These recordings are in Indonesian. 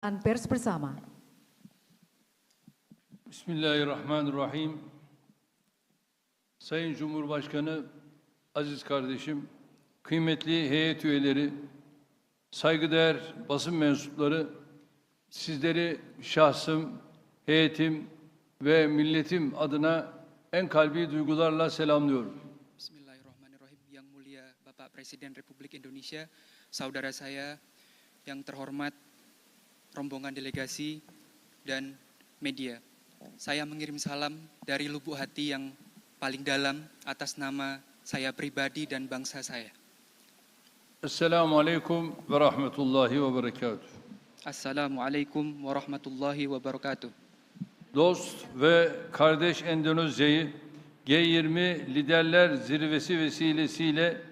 Pers bersama. Bismillahirrahmanirrahim. Sayın Cumhurbaşkanı, aziz kardeşim, kıymetli heyet üyeleri, saygıdeğer basın mensupları, sizleri şahsım, heyetim ve milletim adına en kalbi duygularla selamlıyorum. Bismillahirrahmanirrahim. Yang mulia Bapak Presiden Republik Indonesia, saudara saya yang terhormat, rombongan delegasi dan media. Saya mengirim salam dari lubuk hati yang paling dalam atas nama saya pribadi dan bangsa saya. Esselamu Aleyküm ve Rahmetullahi ve Berekatuhu. Assalamualaikum warahmatullahi wabarakatuh. Dost ve kardeş Endonezya'yı G20 Liderler Zirvesi vesilesiyle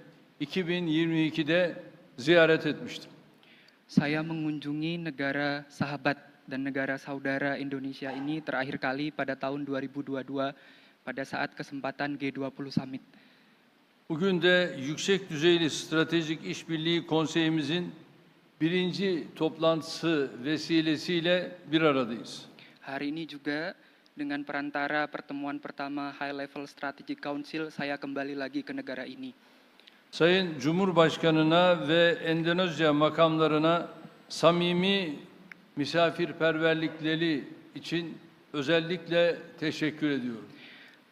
2022'de ziyaret etmiştim. Saya mengunjungi negara sahabat dan negara saudara Indonesia ini terakhir kali pada tahun 2022 pada saat kesempatan G20 Summit. Bugün de yüksek düzeyli stratejik işbirliği konseyimizin birinci toplantısı vesilesiyle bir aradayız. Hari ini juga dengan perantara pertemuan pertama High Level Strategic Council, saya kembali lagi ke negara ini. Sayın Cumhurbaşkanına ve Endonezya makamlarına samimi misafirperverlikleri için özellikle teşekkür ediyorum.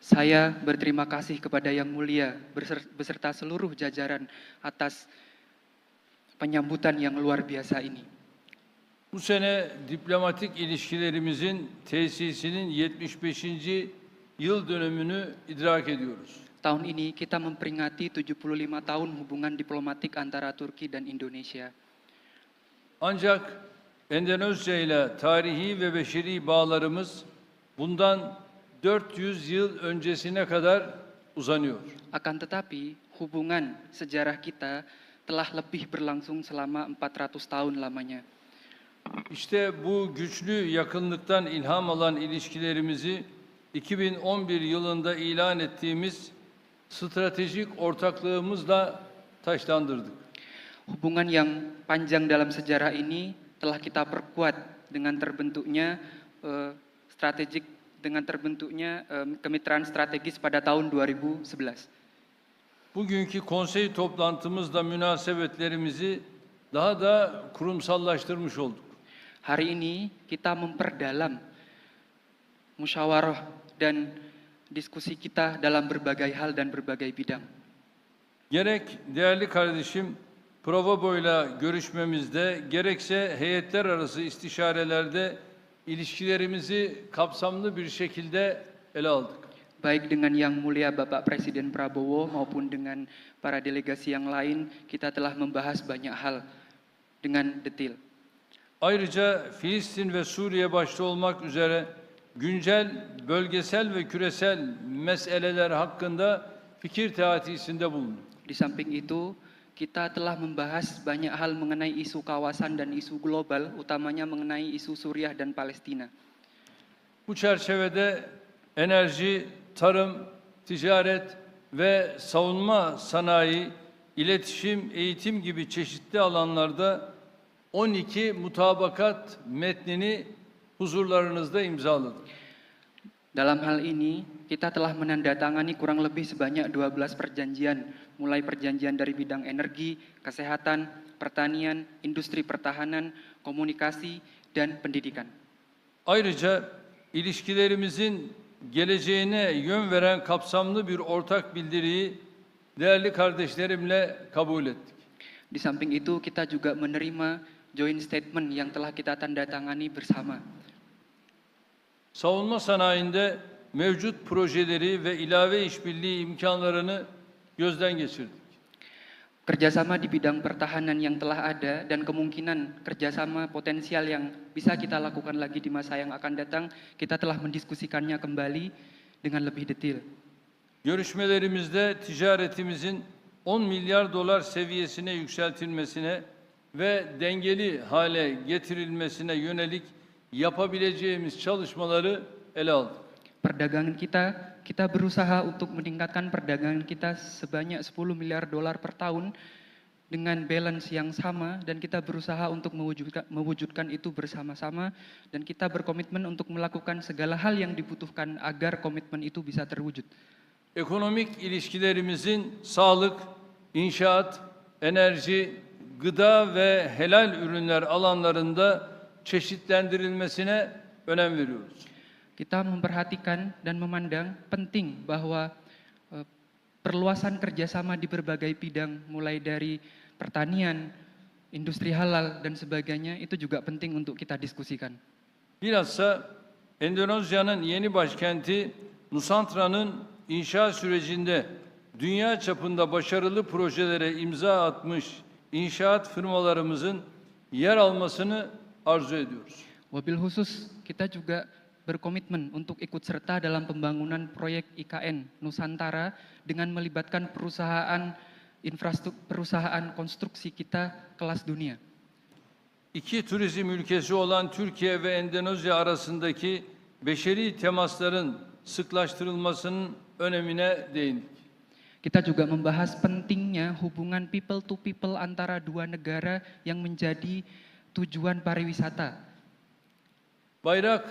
Saya berterima kasih kepada Yang Mulia beserta seluruh jajaran atas penyambutan yang luar biasa ini. Bu sene diplomatik ilişkilerimizin tesisinin 75. yıl dönümünü idrak ediyoruz. Tahun ini kita memperingati 75 tahun hubungan diplomatik antara Turki dan Indonesia. Ancak Endonezya ile tarihi ve beşeri bağlarımız bundan 400 yıl öncesine kadar uzanıyor. Akan tetapi, hubungan sejarah kita telah lebih berlangsung selama 400 tahun lamanya. İşte bu güçlü yakınlıktan ilham alan ilişkilerimizi 2011 yılında ilan ettiğimiz stratejik ortaklığımızla taşlandırdık. Hubungan yang panjang dalam sejarah ini telah kita perkuat dengan terbentuknya kemitraan strategis pada tahun 2011. Bugünkü konsey toplantımızda münasebetlerimizi daha da kurumsallaştırmış olduk. Hari ini kita memperdalam musyawarah dan diskusi kita dalam berbagai hal dan berbagai bidang. Gerek değerli kardeşim Provobo'yla görüşmemizde, gerekse heyetler arası istişarelerde ilişkilerimizi kapsamlı bir şekilde ele aldık. Baik dengan Yang Mulia Bapak Presiden Prabowo maupun dengan para delegasi yang lain, kita telah membahas banyak hal dengan detail. Ayrıca Filistin ve Suriye başta olmak üzere güncel, bölgesel ve küresel meseleler hakkında fikir teatisinde bulunduk. Di samping itu, kita telah membahas banyak hal mengenai isu kawasan dan isu global, utamanya mengenai isu Suriah dan Palestina. Bu çerçevede enerji, tarım, ticaret ve savunma sanayi, iletişim, eğitim gibi çeşitli alanlarda 12 mutabakat metnini huzurlarınızda imzaladık. Dalam hal ini, kita telah menandatangani kurang lebih sebanyak 12 perjanjian, mulai perjanjian dari bidang energi, kesehatan, pertanian, industri pertahanan, komunikasi, dan pendidikan. Ayrıca ilişkilerimizin geleceğine yön veren kapsamlı bir ortak bildiriyi değerli kardeşlerimle kabul ettik. Di samping itu, kita juga menerima joint statement yang telah kita tandatangani bersama. Savunma sanayinde mevcut projeleri ve ilave işbirliği imkanlarını gözden geçirdik. Kerjasama di bidang pertahanan yang telah ada dan kemungkinan kerjasama potensial yang bisa kita lakukan lagi di masa yang akan datang, kita telah mendiskusikannya kembali dengan lebih detail. Görüşmelerimizde ticaretimizin 10 milyar dolar seviyesine yükseltilmesine ve dengeli hale getirilmesine yönelik yapabileceğimiz çalışmaları ele aldık. Perdagangan kita berusaha untuk meningkatkan perdagangan kita sebanyak 10 miliar dolar per tahun dengan balance yang sama dan kita berusaha untuk mewujudkan itu bersama-sama dan kita berkomitmen untuk melakukan segala hal yang dibutuhkan agar komitmen itu bisa terwujud. Ekonomik ilişkilerimizin sağlık, inşaat, enerji, gıda ve helal ürünler alanlarında çeşitlendirilmesine önem veriyoruz. Kita memperhatikan dan memandang penting bahwa perluasan kerjasama di berbagai bidang mulai dari pertanian, industri halal dan sebagainya itu juga penting untuk kita diskusikan. Bilhassa Endonezya'nın yeni başkenti Nusantra'nın inşa sürecinde dünya çapında başarılı projelere imza atmış inşaat firmalarımızın yer almasını arzu ediyoruz. Wabil khusus kita juga berkomitmen untuk ikut serta dalam pembangunan proyek IKN Nusantara dengan melibatkan perusahaan konstruksi kita kelas dunia. İki turizm ülkesi olan Türkiye ve Endonezya arasındaki beşeri temasların sıklaştırılmasının önemine değindik. Kita juga membahas pentingnya hubungan people to people antara dua negara yang menjadi tujuan pariwisata. Bayrak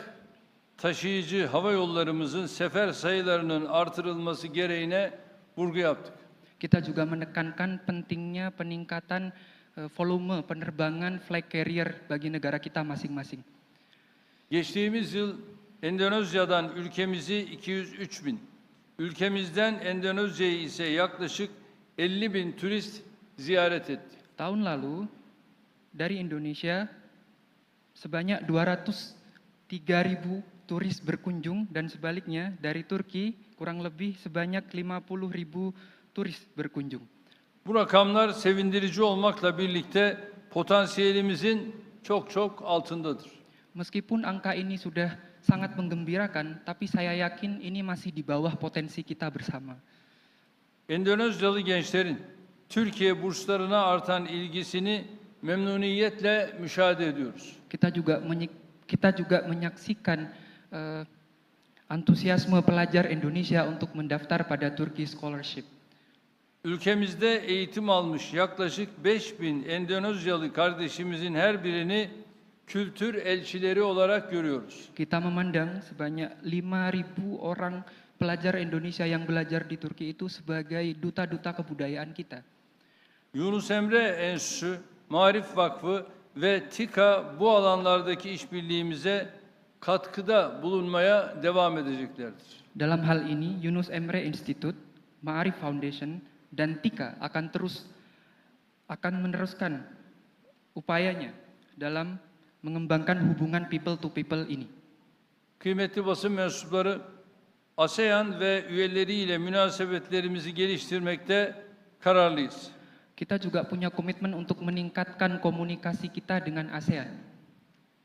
taşıyıcı hava yollarımızın sefer sayılarının artırılması gereğine vurgu yaptık. Kita juga menekankan pentingnya peningkatan volume penerbangan flag carrier bagi negara kita masing-masing. Geçtiğimiz yıl Endonezya'dan ülkemizi 203 bin, ülkemizden Endonezya'yı ise yaklaşık 50 bin turist ziyaret etti. Tahun lalu dari Indonesia sebanyak 203.000 turis berkunjung dan sebaliknya dari Turki kurang lebih sebanyak 50.000 turis berkunjung. Bu rakamlar sevindirici olmakla birlikte potansiyelimizin çok altındadır. Meskipun angka ini sudah sangat menggembirakan, tapi saya yakin ini masih di bawah potensi kita bersama. Endonezyalı gençlerin Türkiye burslarına artan ilgisini memnuniyetle müşahede ediyoruz. Kita juga menyaksikan antusiasme pelajar Indonesia untuk mendaftar pada Turki Scholarship. Ülkemizde eğitim almış yaklaşık 5.000 Endonezyalı kardeşimizin her birini kültür elçileri olarak görüyoruz. Kita memandang sebanyak 5.000 orang pelajar Indonesia yang belajar di Turki itu sebagai duta-duta kebudayaan kita. Yunus Emre Enstitüsü, Maarif Vakfı ve TİKA bu alanlardaki işbirliğimize katkıda bulunmaya devam edeceklerdir. Dalam hal ini, Yunus Emre Institute, Ma'arif Foundation, dan TIKA akan meneruskan upayanya dalam mengembangkan hubungan people to people ini. Kıymetli basın mensupları, ASEAN ve üyeleriyle münasebetlerimizi geliştirmekte kararlıyız. Kita juga punya komitmen untuk meningkatkan komunikasi kita dengan ASEAN.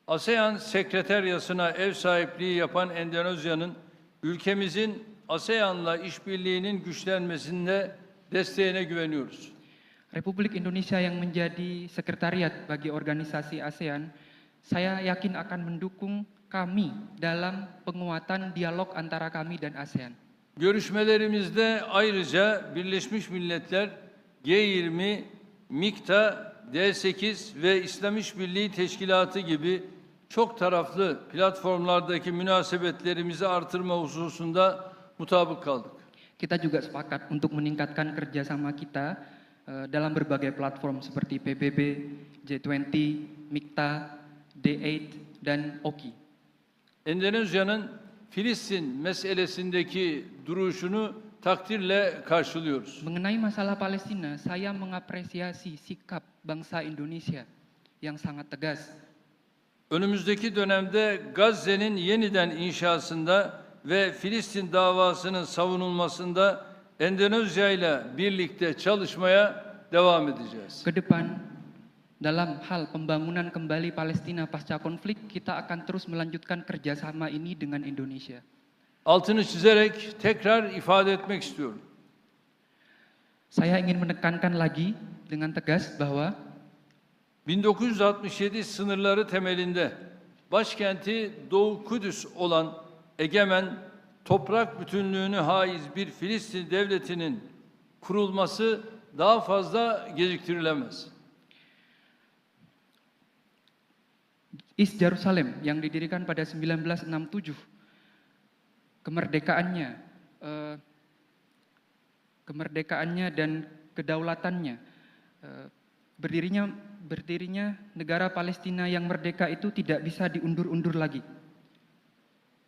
ASEAN Sekreteryası'na ev sahipliği yapan Endonezya'nın ülkemizin ASEAN'la işbirliğinin güçlenmesinde desteğine güveniyoruz. Republik Indonesia yang menjadi sekretariat bagi organisasi ASEAN, saya yakin akan mendukung kami dalam penguatan dialog antara kami dan ASEAN. Görüşmelerimizde ayrıca Birleşmiş Milletler, G20, MİKTA, D8 ve İslam İşbirliği Teşkilatı gibi çok taraflı platformlardaki münasebetlerimizi artırma hususunda mutabık kaldık. Kita juga sepakat untuk meningkatkan kerjasama kita dalam berbagai platform seperti PBB, G20, MIKTA, D8, dan OKI. Endonezya'nın Filistin meselesindeki duruşunu takdirle karşılıyoruz. Mengenai masalah Palestina, saya mengapresiasi sikap bangsa Indonesia yang sangat tegas. Önümüzdeki dönemde Gazze'nin yeniden inşasında ve Filistin davasının savunulmasında Endonezya ile birlikte çalışmaya devam edeceğiz. Ke depan, dalam hal pembangunan kembali Palestina pasca konflik, kita akan terus melanjutkan kerjasama ini dengan Indonesia. Altını çizerek tekrar ifade etmek istiyorum. Saya ingin menekankan lagi dengan tegas bahwa 1967 sınırları temelinde başkenti Doğu Kudüs olan egemen, toprak bütünlüğünü haiz bir Filistin devletinin kurulması daha fazla geciktirilemez. East Jerusalem yang didirikan pada 1967, kemerdekaannya dan kedaulatannya, berdirinya negara Palestina yang merdeka itu tidak bisa diundur-undur lagi.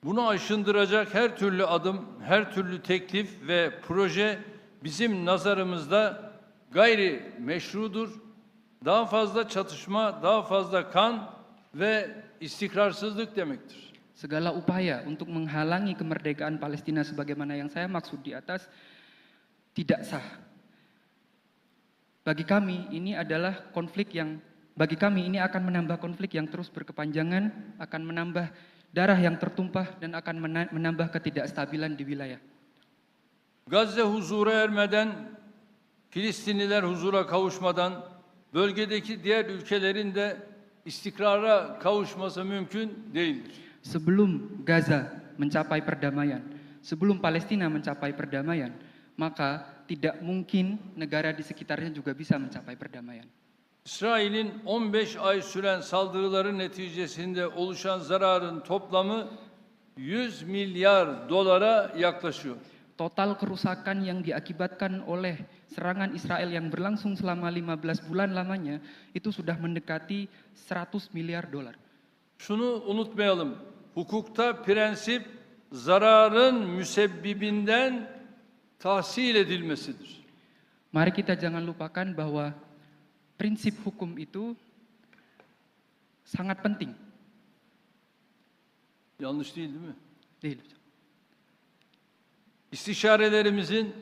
Bunu aşındıracak her türlü adım, her türlü teklif ve proje bizim nazarımızda gayri meşrudur. Daha fazla çatışma, daha fazla kan ve istikrarsızlık demektir. Segala upaya untuk menghalangi kemerdekaan Palestina sebagaimana yang saya maksud di atas tidak sah. Bagi kami ini akan menambah konflik yang terus berkepanjangan, akan menambah darah yang tertumpah dan akan menambah ketidakstabilan di wilayah. Gazze huzura ermeden, Filistinliler huzura kavuşmadan, bölgedeki diğer ülkelerin de istikrara kavuşması mümkün değildir. Sebelum Gaza mencapai perdamaian, sebelum Palestina mencapai perdamaian, maka tidak mungkin negara di sekitarnya juga bisa mencapai perdamaian. İsrail'in 15 ay süren saldırıları neticesinde oluşan zararın toplamı 100 milyar dolara yaklaşıyor. Total kerusakan yang diakibatkan oleh serangan Israel yang berlangsung selama 15 bulan lamanya itu sudah mendekati 100 miliar dolar. Şunu unutmayalım. Hukukta prensip zararın müsebbibinden tahsil edilmesidir. Mari kita jangan lupakan bahwa prinsip hukum itu sangat penting. Yanlış değil mi? Değil. İstişarelerimizin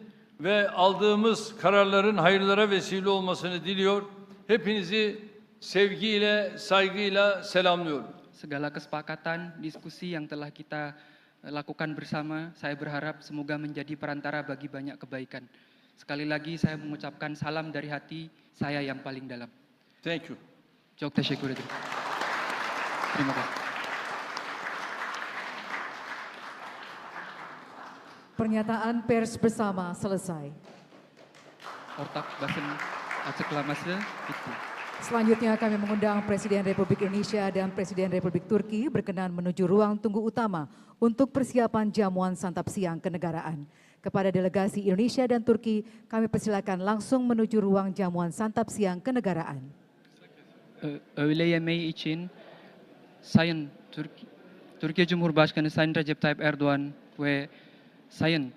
ve aldığımız kararların hayırlara vesile olmasını diliyor. Hepinizi sevgiyle, saygıyla selamlıyorum. Segala kesepakatan, diskusi yang telah kita lakukan bersama, saya berharap semoga menjadi perantara bagi banyak kebaikan. Sekali lagi saya mengucapkan salam dari hati saya yang paling dalam. Thank you. Çok teşekkür ederim. Terima kasih. Pernyataan pers bersama selesai. Ortak basın açıklaması bitti. Selanjutnya kami mengundang Presiden Republik Indonesia dan Presiden Republik Turki berkenan menuju ruang tunggu utama untuk persiapan jamuan santap siang kenegaraan. Kepada delegasi Indonesia dan Turki, kami persilakan langsung menuju ruang jamuan santap siang kenegaraan. Öğle yemeği için Sayın Türkiye Cumhurbaşkanı Sayın Recep Tayyip Erdoğan ve Sayın